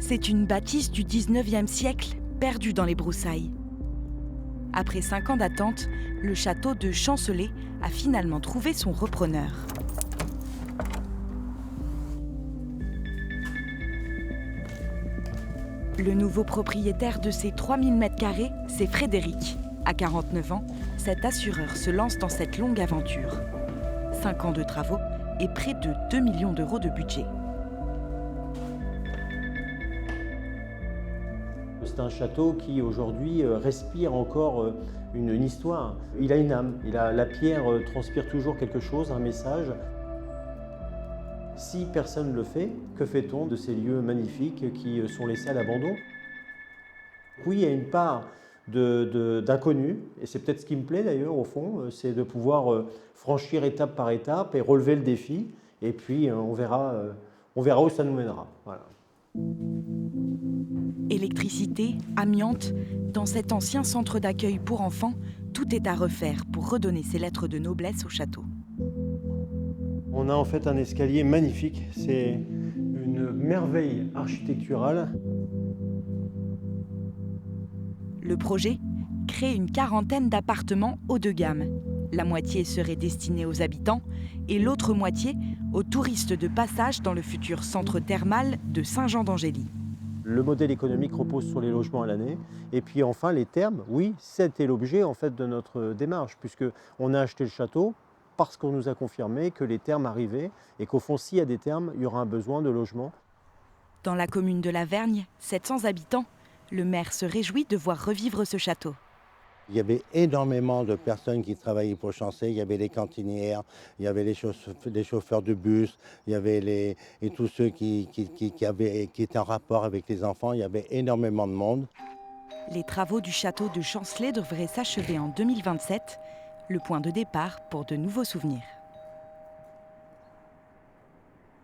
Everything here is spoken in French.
C'est une bâtisse du 19e siècle, perdue dans les broussailles. Après 5 ans d'attente, le château de Chancelet a finalement trouvé son repreneur. Le nouveau propriétaire de ces 3000 m², c'est Frédéric. À 49 ans, cet assureur se lance dans cette longue aventure. 5 ans de travaux et près de 2 millions d'euros de budget. C'est un château qui aujourd'hui respire encore une histoire. Il a une âme, la pierre transpire toujours quelque chose, un message. Si personne ne le fait, que fait-on de ces lieux magnifiques qui sont laissés à l'abandon? Oui, il y a une part d'inconnu, et c'est peut-être ce qui me plaît d'ailleurs au fond, c'est de pouvoir franchir étape par étape et relever le défi, et puis on verra où ça nous mènera. Voilà. Électricité, amiante, dans cet ancien centre d'accueil pour enfants, tout est à refaire pour redonner ses lettres de noblesse au château. On a en fait un escalier magnifique, c'est une merveille architecturale. Le projet? Créer une quarantaine d'appartements haut de gamme. La moitié serait destinée aux habitants et l'autre moitié aux touristes de passage dans le futur centre thermal de Saint-Jean-d'Angély. Le modèle économique repose sur les logements à l'année. Et puis enfin, les thermes, oui, c'était l'objet en fait de notre démarche, puisqu'on a acheté le château parce qu'on nous a confirmé que les thermes arrivaient et qu'au fond, s'il y a des thermes, il y aura un besoin de logement. Dans la commune de La Vergne, 700 habitants, le maire se réjouit de voir revivre ce château. Il y avait énormément de personnes qui travaillaient pour Chancelet. Il y avait les cantinières, il y avait les chauffeurs de bus, il y avait tous ceux qui étaient en rapport avec les enfants. Il y avait énormément de monde. Les travaux du château de Chancelet devraient s'achever en 2027, le point de départ pour de nouveaux souvenirs.